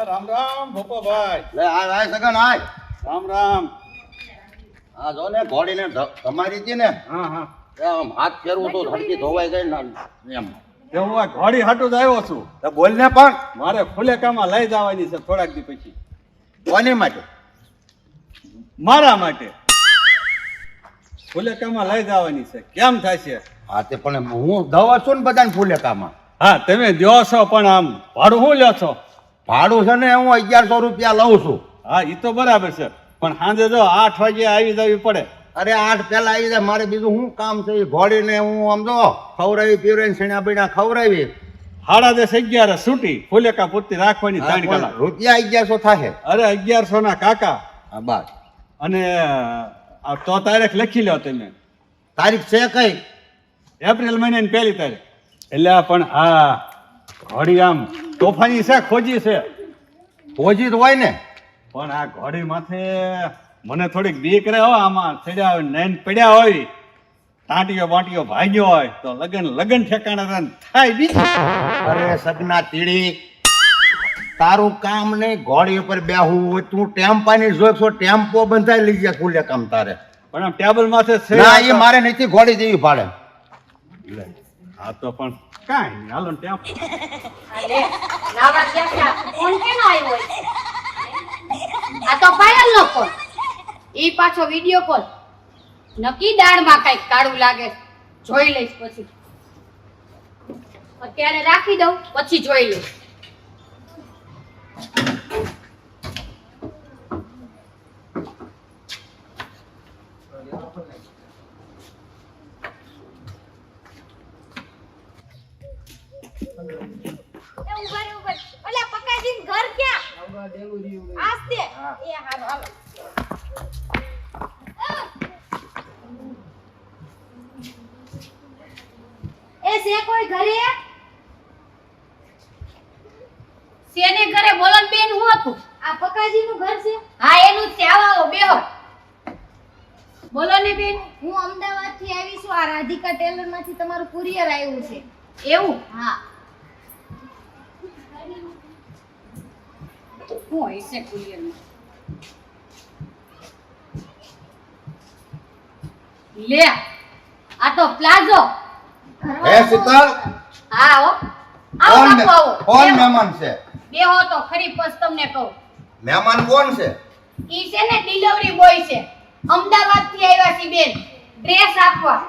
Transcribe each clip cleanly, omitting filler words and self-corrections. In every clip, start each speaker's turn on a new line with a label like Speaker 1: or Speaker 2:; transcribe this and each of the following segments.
Speaker 1: રામ રામ ભોપાભાઈ.
Speaker 2: લે આય સગન આય.
Speaker 1: રામ રામ.
Speaker 2: આ જો ને ઘોડીને તમારી હતી ને
Speaker 1: હા હા
Speaker 2: આમ હાથ ફેરવું તો ધડકી ધોવાઈ ગઈ ને એમ.
Speaker 1: હું આ ઘોડી હાટું જ આવ્યો છું.
Speaker 2: તો બોલ ને પણ
Speaker 1: મારે ફુલેકામાં લઈ જવાની છે થોડાક દી પછી.
Speaker 2: કોની માટે?
Speaker 1: મારા માટે ફુલેકામાં લઈ જવાની છે. કેમ થશે?
Speaker 2: હા તે પણ હું દવા છું ને બધાને ફૂલેકામાં.
Speaker 1: હા તમે દો છો પણ આમ ભાડું શું લ્યો છો?
Speaker 2: ભાડું છે ને હું 1100 રૂપિયા લઉં છું.
Speaker 1: હા એ તો બરાબર છે પણ સાંજે જો 8 વાગે આવી જવી પડે.
Speaker 2: અરે 8 પહેલા આવી જાય. મારે બીજું શું કામ છે? એ ઘોડીને હું આમ જો ખવડાવી પીવડાવીને સીણા બીણા ખવડાવી
Speaker 1: 11:30 છૂટી ફુલેકા પૂરતી રાખવાની 3 કલાક.
Speaker 2: રૂપિયા 1100 થાય.
Speaker 1: અરે 1100 ના કાકા.
Speaker 2: હા બસ.
Speaker 1: અને તો તારીખ લખી લો તમે.
Speaker 2: તારીખ છે કઈ?
Speaker 1: એપ્રિલ મહિનાની 1લી તારીખ. એટલે પણ હા ઘોડી આમ તોફાની છે, ખોજી છે.
Speaker 2: ખોજી તો હોય ને
Speaker 1: પણ આ ઘોડી માથે મને થોડીક બીક રહે હો. આમાં ચડ્યા હોય નૈન પડ્યા હોય ટાંટીઓ બાંટીઓ ભાગ્યો હોય તો લગન ઠેકાણા થાય બીજું.
Speaker 2: અરે સગના તીડી, તારું કામ નહીં ઘોડી ઉપર બેહવું હોય. તું ટેમ્પાની જોઈશો, ટેમ્પો બંધાઈ લઈ જાય ફૂલે કામ તારે.
Speaker 1: પણ આમ ટેબલ માથે છે
Speaker 2: ના એ મારે નથી ઘોડી જેવી ભાડે.
Speaker 1: હા તો પણ કાંઈ નહીં હાલો ટેમ્પ.
Speaker 3: અરે નાવા ગયા ફોન કેનો આવ્યો છે? આ તો પાયલ નો ફોન. ઈ પાછો વિડિયો કોલ. નકી દાળમાં કઈક કાળું લાગે. જોઈ લઈશ પછી. અત્યારે રાખી દઉં પછી જોઈ લઈશ. ઓલા પકાજીન ઘર ક્યાં? આસ્તે. એ હાલો હાલો. એ છે કોઈ ઘરે? શેને ઘરે બોલો ને બેન? હું હતું. આ પકાજીનું ઘર છે? હા એનું જ છે. આવો બેહો. બોલો ને બેન.
Speaker 4: હું અમદાવાદ થી આવી છું. આ રાધિકા ટેલર માંથી તમારું કુરિયર આવ્યું છે.
Speaker 3: એવું?
Speaker 4: હા.
Speaker 3: હું હોય છે કુરિયરમાં? લે આ તો પ્લાઝો.
Speaker 2: હે શીતલ,
Speaker 3: હા હો. આવો
Speaker 2: કોણ
Speaker 3: બાપુ આવો.
Speaker 2: કોણ
Speaker 3: બેહો.
Speaker 2: મહેમાન છે?
Speaker 3: બેહો તો ખરી પસ તમને કહું.
Speaker 2: મહેમાન કોણ છે?
Speaker 3: ઈ છે ને ડિલિવરી બોય છે. અમદાવાદ થી આવ્યા છે બેન ડ્રેસ આપવા.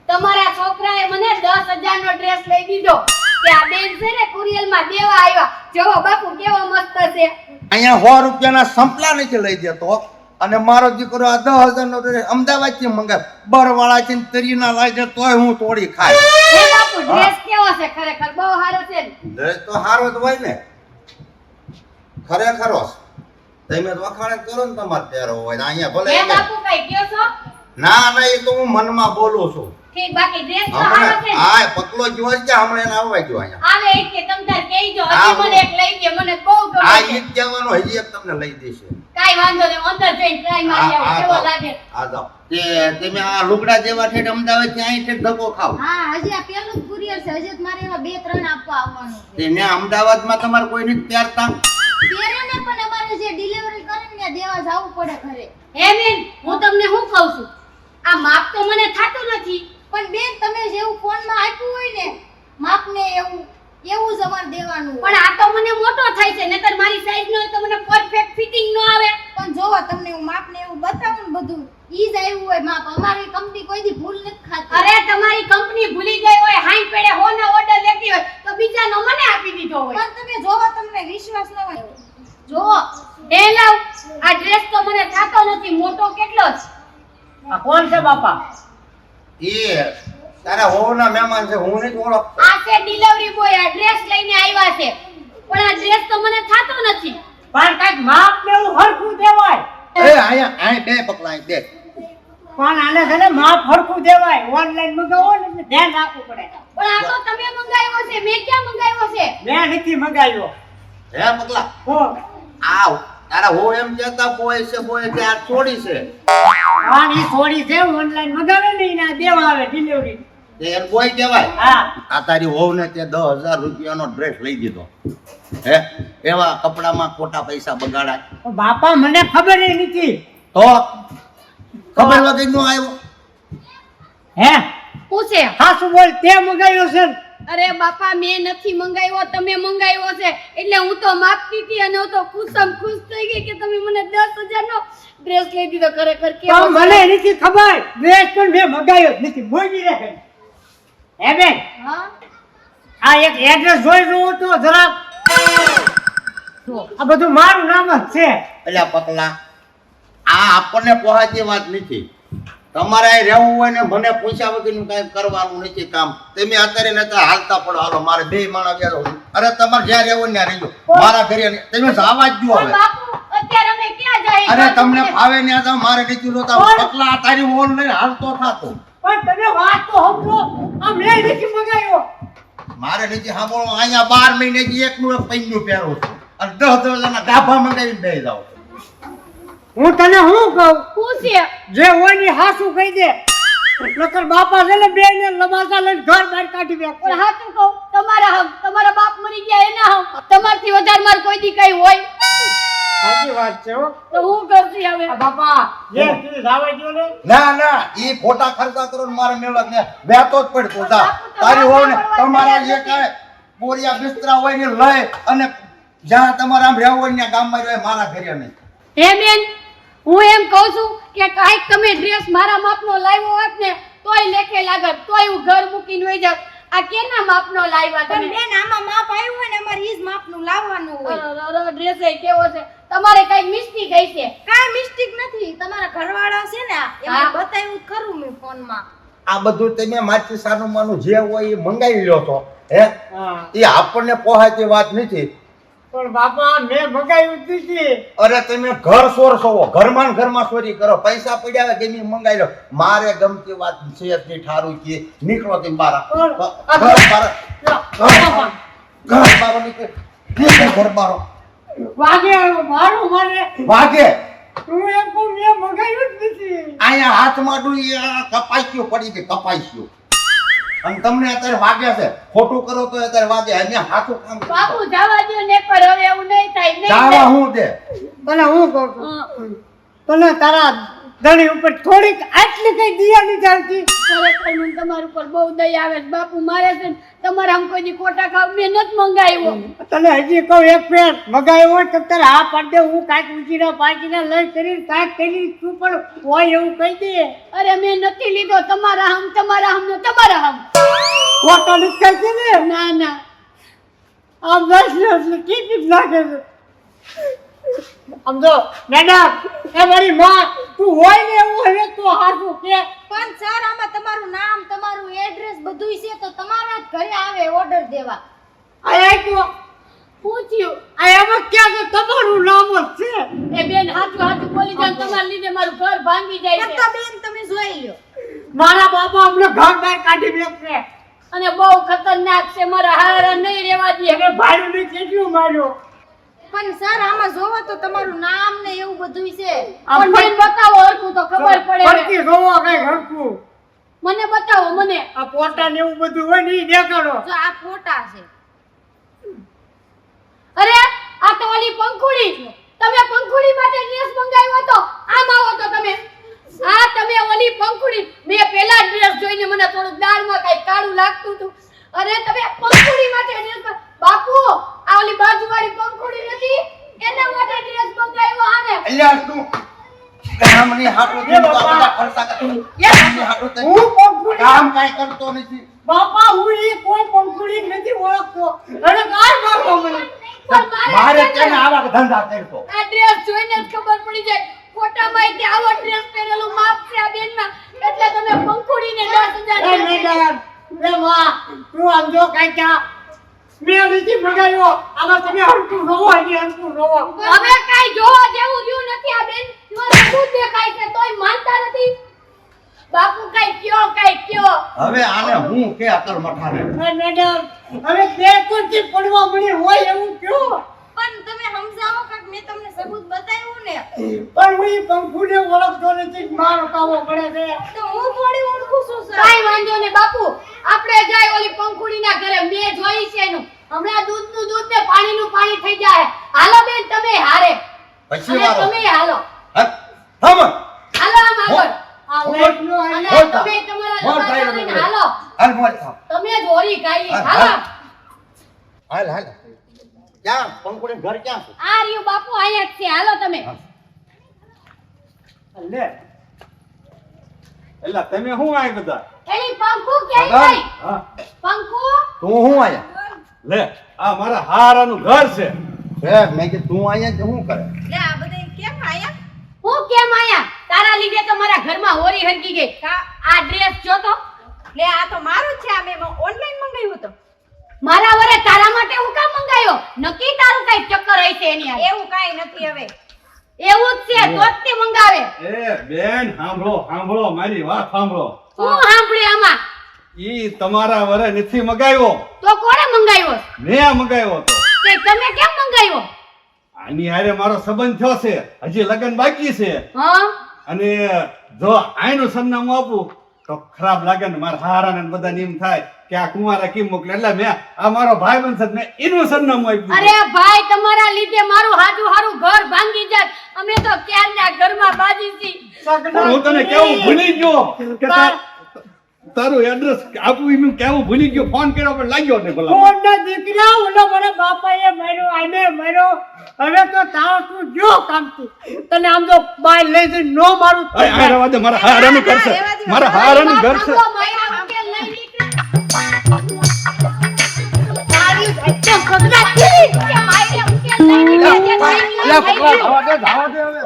Speaker 3: તમારા છોકરાએ મને 10,000 નો ડ્રેસ લઈ દીધો કે આ બેન છે ને કુરિયર માં દેવા આવ્યા. જોવો બાપુ કેવો મસ્ત છે.
Speaker 2: અહીંયા 100 રૂપિયાના સંપલા નથી લઈ દેતો અને મારો દીકરો આ 10,000 નો અમદાવાદ થી મંગાવ બરવાળા છે તરીના લાગે તોય હું તોડી ખાય.
Speaker 3: હે બાપુ ડ્રેસ કેવો છે? ખરેખર બહુ સારો છે.
Speaker 2: ડ્રેસ તો સારો જ હોય ને. ખરેખર તમે તો વખાણ કરો ને તમારે પહેરો હોય અહીંયા ભલે.
Speaker 3: હે બાપુ કઈ કયો છો?
Speaker 2: ના ના એ તો હું મનમાં બોલું છું.
Speaker 3: ઠીક બાકી ડ્રેસ તો સારો છે.
Speaker 2: હા પકલો જો છે હમણાં એને આવવા જો અહીંયા.
Speaker 3: આવે એ કે તમ તાર કહીજો. હજી મને એક લઈ દે. મને બહુ ગમે
Speaker 2: આ
Speaker 3: છે.
Speaker 2: ઈદ કહેવાનો હજી એક તમને લઈ દેશે.
Speaker 3: કાઈ વાંધો નહીં. અંદર જઈને ટ્રાય મારી આવો કેવો લાગે.
Speaker 2: આ જાઓ તે તમે આ લુગડા જેવા ઠેઠ અમદાવાદ થી અહીં ઠેઠ ધક્કો ખાવ.
Speaker 4: હા હજી આ પેલું જ કુરિયર છે. હજી તો મારે એવા 2-3 આપવા આવવાનું છે.
Speaker 2: તેને અમદાવાદમાં તમારે કોઈ નથી પહેરતા.
Speaker 4: ત્યારે ને પણ અમારે જે ડિલિવરી કરે ને ત્યાં દેવા જવું પડે ઘરે.
Speaker 3: હે બેન હું તમને શું કહું છું? આ માપ તો મને થાતું નથી.
Speaker 4: પણ બેન તમે જેવું ફોનમાં આપ્યું હોય ને માપને એવું જ અમારે દેવાનું હોય.
Speaker 3: પણ આ તો મને મોટો થાય છે. નકર મારી સાઈઝ નો હોય તો મને પરફેક્ટ ફિટિંગ નો આવે.
Speaker 4: પણ જોવો તમને હું માપને એવું બતાવું ને બધું ઈ જ આવ્યું હોય માપ. અમારી કંપની કોઈ દી ભૂલ નથી ખાતી.
Speaker 3: અરે તમારી કંપની ભૂલી ગઈ હોય હાઈ પેડે હોના ઓર્ડર લેતી હોય તો બીજાનો મને આપી દીધો હોય.
Speaker 4: પણ તમે જોવો તમને વિશ્વાસ ન હોય.
Speaker 3: જોવો એ લાવ આ ડ્રેસ તો મને થાતો નથી. મોટો કેટલો છે?
Speaker 5: આ કોણ છે બાપા?
Speaker 2: એ તારા હોવના મહેમાન છે. હું નહીં ઓળખતો.
Speaker 3: આ છે ડિલિવરી બોય. આ ડ્રેસ લઈને આવ્યા છે પણ આ ડ્રેસ તો મને થાતો નથી.
Speaker 5: પણ કઈક માપ ને એવું હરખું દેવાય.
Speaker 2: એ આયા બે પકલા બે.
Speaker 5: પણ આને છે ને માપ હરખું દેવાય. ઓનલાઈન મંગાવો ને એટલે ધ્યાન રાખવું પડે.
Speaker 3: પણ આ તો તમે મંગાવ્યો છે. મેં ક્યાં મંગાવ્યો છે?
Speaker 5: મેં નથી મંગાવ્યો.
Speaker 2: હે પકલા
Speaker 5: હો
Speaker 2: આવ તારા હો એમ કહેતા બોય છે આ છોડી છે.
Speaker 5: પણ ઈ છોડી છે ઓનલાઈન મંગાવે ને એના દેવા આવે ડિલિવરી.
Speaker 2: તે એને કોઈ કહેવાય
Speaker 5: હા
Speaker 2: આ તારી વહુને તે 10,000 રૂપિયાનો ડ્રેસ લઈ દીધો હે એવા કપડામાં ખોટા પૈસા બગાડાય
Speaker 5: પણ બાપા મને ખબર ય નથી
Speaker 2: તો ખબર વગર નો આવ્યો
Speaker 5: હે
Speaker 3: પૂછે
Speaker 5: હા શું બોલ તે મંગાવ્યો છે ને?
Speaker 3: અરે બાપા મેં નથી મંગાવ્યો તમે મંગાવ્યો છે એટલે હું તો માગતી હતી અને હું તો ખુશ થઈ ગઈ કે તમે મને 10,000 નો ડ્રેસ લઈ દીધો ખરેખર
Speaker 5: તો
Speaker 3: કેવો
Speaker 5: મને નથી ખબર ડ્રેસ પણ મેં મંગાવ્યો જ નથી બોલી રે હે બેન
Speaker 3: હા
Speaker 5: આ એક એડ્રેસ જોઈ જોઉં તો જરાક આ બધું મારું નામ જ છે
Speaker 2: એટલે પકલા આ આપણને પહોંચી વાત નથી તમારે અહીં રહેવું હોય ને મને પૂછ્યા વગરનું કાંઈ કરવાનું નથી કામ તમે અત્યારે ને અત્યારે હાલતા પડો હાલો મારે બે માણસ ગયા છો. અરે તમારે જ્યાં રહેવું હોય ત્યાં રહેજો મારા ઘરે નહીં. તમે જવા જ જો
Speaker 3: પણ
Speaker 2: હવે
Speaker 3: બાપુ અત્યારે અમે ક્યાં જઈએ
Speaker 2: અરે તમને ફાવે ત્યાં જાઓ મારે નથી જોતા પકલા તારી ઓન લઈને હાલતો થાતો
Speaker 5: પણ તમે વાત તો સમજો આ મેં નથી મંગાવ્યો
Speaker 2: મારે નીચે સાંભળો અહીંયા 12 મહિને એકનું એક પૈનું પહેરું છું અને 10,000 ના ગાભા મંગાવીને બેસી જાઓ
Speaker 5: હું તને શું કહું
Speaker 3: પૂછે
Speaker 5: જે હોય ને હાસું કહી દે નકર બાપા છે ને બે ને લબાસા લઈને ઘર બહાર કાઢી દે
Speaker 3: પણ હાચું કહું તમારા બાપ મરી ગયા એના હમ તમારથી વધારે માર કોઈ દી કઈ હોય
Speaker 5: સાચી વાત છે હો
Speaker 3: તો હું કરતી હવે
Speaker 5: આ બાપા જે તું જાવા જો ને
Speaker 2: ના ઈ ખોટા ખર્ચા કરો ને મારે મેળક ને વેતો જ પડતો જા તારી હોય ને તમારા જે કાંઈ બોરિયા બિસ્તરા હોય ને લઈ અને જ્યાં તમારે આમ રહેવું હોય ને ત્યાં ગામમાં રહે મારા ઘરે નહીં
Speaker 3: હે બેન હું એમ કહું છું કે કાંઈક તમે ડ્રેસ મારા માપનો લાવ્યો હોત ને તોય લેખે લાગત તોય હું ઘર મૂકીને વઈ જાત આ કેના માપનો લાવ્યા
Speaker 4: પણ
Speaker 3: તમે
Speaker 4: બેન આમાં માપ આવ્યું હોય ને અમારે ઈ જ માપનું લાવવાનું હોય
Speaker 3: ડ્રેસ કેવો છે તમારે કઈ મિસ્ટેક હઈ છે
Speaker 4: કાંઈ મિસ્ટેક નથી તમારા ઘરવાળા છે ને એમને
Speaker 3: હા.
Speaker 4: બતાવ્યું ખરું મેં ફોનમાં
Speaker 2: આ બધું તમે માછી સાનું માનું જે હોય એ મંગાવી લ્યો છો હે
Speaker 5: હા
Speaker 2: એ આપણને પહોંચે વાત નથી
Speaker 5: પણ બાપા મેં મંગાવ્યું જ નથી
Speaker 2: અરે તમે ઘર સોર સોવો ઘરમાં ને ઘરમાં ચોરી કરો પૈસા પડ્યા હોય ગમે મંગાવી લો મારે ગમતી વાત છે જ નહીં ઠારું કે નીકળો તમે બહાર ઘર બહાર ઘર બહાર
Speaker 5: વાગે મારું મારે
Speaker 2: વાગે
Speaker 5: તું એમ કહું મેં મંગાવ્યું જ નથી
Speaker 2: અહીંયા હાથમાં ડુઈ કપાસ્યો પડી ગઈ કપાસ્યો અને તમને અત્યારે વાગે છે ખોટું કરો તો અત્યારે વાગે અહીંયા હાથું કામ
Speaker 3: બાપુ જવા દો ને પર હવે એવું નહીં થાય નહીં
Speaker 2: જાવા
Speaker 3: થાય.
Speaker 2: હું દે
Speaker 5: તને હું કહું છું
Speaker 3: હા.
Speaker 5: તને તારા ધણી ઉપર થોડીક આટલી કઈ દયા નથી આવતી
Speaker 3: ખરેખર મને તમારા ઉપર બહુ દયા આવે છે બાપુ મારે છે ને તમારા આમ કોઈ દી ખોટા ખાવ મેં નથી મંગાવ્યો
Speaker 5: તને હજી કહું એક ફેર મગાવ્યો હોય તો તારે હા પાડી દે હું કાંઈક ઉચીના પાચીના લઈ કરીને કાંઈક કરી તું પણ હોય એવું કહી દે
Speaker 3: અરે મેં નથી લીધો તમારા હમ ને તમારા હમ
Speaker 5: ખોટો નથી કરતી ને
Speaker 3: ના ના
Speaker 5: આમ દસ એટલે ટિકિટ નાખે છે આમ જો મેડમ એ મારી માં તું હોય ને એવું હવે તો હાથું કે
Speaker 4: પણ સર આમાં તમારું નામ તમારું એડ્રેસ બધુંય છે તો તમારા જ ઘરે આવે ઓર્ડર દેવા
Speaker 5: આયા તો
Speaker 3: પૂછ્યું
Speaker 5: આયામાં ક્યાં છે તમારું નામ જ છે
Speaker 3: એ બેન હાચું બોલી જાય તમારા લીધે મારું ઘર ભાંગી જાય
Speaker 4: એક
Speaker 3: છે
Speaker 4: તો બેન તમે જોઈ લ્યો
Speaker 5: મારા બાપા અમને ઘર બહાર કાઢી બેસે
Speaker 3: અને બહુ ખતરનાક છે મારા હારા નહીં રહેવા દે
Speaker 5: એને ભાડું ને કેટલું માર્યો
Speaker 4: પણ સર આમાં જોવો તો તમારું નામ ને એવું બધુંય છે
Speaker 3: પણ બેન બતાવો હરખું તો ખબર પડે
Speaker 5: ફરતી જોવો કઈ હરખું
Speaker 3: મને બતાવો મને
Speaker 5: આ પોટા ને એવું બધું હોય ને ઈ દેખાડો
Speaker 4: જો આ ફોટા છે
Speaker 3: અરે આ તો ઓલી પંખુડી તમે પંખુડી માટે ડ્રેસ મંગાવ્યો હતો આમ આવો તો તમે આ તમે ઓલી પંખુડી મેં પેલા ડ્રેસ જોઈને મને થોડું દાળમાં કઈ કાળું લાગતું હતું અરે તમે પંખુડી માટે ડ્રેસ બાપુ આ ઓલી બાજુવાળી પંખુડી નથી એના માટે ડ્રેસ મંગાવ્યો આને
Speaker 2: અલ્યા તું કામની હાટો
Speaker 5: એ
Speaker 2: તું તો
Speaker 5: બાપા.
Speaker 2: બધા ખર્ચા કર કામની હાટો તે
Speaker 5: હું પંખુડી
Speaker 2: કામ કાંઈ કરતો નથી
Speaker 5: બાપા હું ઈ કોઈ પંખુડી નથી ઓળખતો અને કાઈ મારતો મને
Speaker 3: પણ
Speaker 2: મારે તેને આવા ધંધા કરતો
Speaker 3: આ ડ્રેસ જોઈને જ ખબર પડી જાય ફોટામાં કે આવો ડ્રેસ પહેરેલું માપ છે આ બેનમાં એટલે તમે પંખુડીને 10,000
Speaker 5: એ મેડમ એ માં તું આમ જો કાઈ ક્યાં મેં નથી મંગાવ્યો આમાં તમે હરખું જોવો હજી હરખું જોવો
Speaker 3: હવે કાઈ જોવા જેવું રહ્યું નથી આ બેન તમારે શું દેખાય છે તોય માનતા નથી બાપુ કાઈ કયો
Speaker 2: હવે આને હું કે અકલ મઠાને
Speaker 5: એ મેડમ હવે તે કોણથી પડવા મળી હોય એવું કયો
Speaker 4: પણ તમે સમજાવો કે મેં તમને સબૂત બતાવ્યું ને
Speaker 5: પણ હું ઈ પંખુને ઓળખતો નથી મારો કાવો પડે છે
Speaker 4: તો હું થોડી ઓળખું શું છે
Speaker 3: કાઈ વાંધો ને બાપુ, આપણે જાય ઓલી પંખુડીના ઘરે, મેં જોઈ છે એનું. હમણાં દૂધનું દૂધ ને પાણીનું પાણી થઈ જાય. હાલો બેન, તમે હારે.
Speaker 2: પછી
Speaker 3: અને
Speaker 2: વારો
Speaker 3: તમે હાલો.
Speaker 2: હમ
Speaker 3: હાલો આમ આગળ.
Speaker 5: આ વૈષ્ણવ
Speaker 3: અને
Speaker 5: હાલ્યા.
Speaker 3: તમે તમારા
Speaker 2: બોલ,
Speaker 3: લગ્ન
Speaker 2: ભાઈ,
Speaker 3: કરીને
Speaker 2: બોલ.
Speaker 3: હાલો.
Speaker 2: હાલ બોલ
Speaker 3: તમે જ હોરી કાઢી.
Speaker 2: હા,
Speaker 3: હાલો.
Speaker 2: હા. હાલ હાલ ક્યાં પંકુડી ઘર ક્યાં છે
Speaker 3: આ રહ્યું બાપુ, અહીંયા જ છે. હાલો તમે.
Speaker 1: લે એલા તમે શું આય બધા?
Speaker 3: એલી પંખુ ક્યાંય ગઈ?
Speaker 1: હા
Speaker 3: પંખુ?
Speaker 2: તું હું આયા
Speaker 1: લે આ મારા હારાનું ઘર છે.
Speaker 2: મેં કીધું તું આયા તો શું કરે
Speaker 4: લે આ બધા કેમ આયા
Speaker 3: હું કેમ આયા? તારા લીધે તો મારા ઘરમાં હોરી હરકી ગઈ. આ ડ્રેસ જો તો.
Speaker 4: લે આ તો મારો જ છે આ મેં ઓનલાઈન મંગાવ્યું હતું
Speaker 3: મારા વરે તારા માટે હું કામ મંગાયો? નક્કી તારું કઈ ચક્કર હશે એની હારે.
Speaker 4: એવું કાઈ નથી હવે
Speaker 3: એવું જ છે, તો જ તે મંગાવે.
Speaker 1: એ બેન સાંભળો સાંભળો મારી વાત સાંભળો.
Speaker 3: હું સાંભળી આમાં?
Speaker 1: ઈ તમારા વરે નથી મગાવ્યો,
Speaker 3: તો કોણે મંગાવ્યો?
Speaker 1: મેં મગાવ્યો તો.
Speaker 3: તે તમે કેમ મંગાવ્યો?
Speaker 1: આની હારે મારો સંબંધ થયો છે, હજી લગ્ન બાકી છે.
Speaker 3: હા?
Speaker 1: અને જો આયનું સરનામું આપું તો ખરાબ લાગે ને મારા હારાને બધા એમ થાય કે આ કુંવારા કેમ મોકલે, એટલે મેં આ મારો ભાઈ બનશે મેં એનું સરનામું આપ્યું.
Speaker 3: અરે ભાઈ, તમારા લીધે મારું હારું ઘર ભાંગી જાત. અમે તો ક્યારના ઘરમાં બાજી છી.
Speaker 1: પણ હું તને કેવું ભૂલી ગયો કે તારું એડ્રેસ આપું એનું કેવું ભૂલી ગયો. ફોન કર્યો પણ લાગ્યો નહીં ભલા.
Speaker 5: કોણના દીકરા ઓલો મારા બાપાએ માર્યો, આને માર્યો. હવે તો તાવ તું જો કામથી તને આમ તો બાય લઈ જઈ નો મારું
Speaker 1: આ રહેવા દે, મારા હારાનું ઘર છે, મારા હારાનું ઘર છે.
Speaker 3: ભાગો, મારા ઉકેલ લઈ નીકળે. તારી ભટ્ટે પગલા ચીરી કે મારે ઉકેલ લઈ નીકળે. જે થઈ ગયું, થઈ ગયું.
Speaker 2: ધાવા દે હવે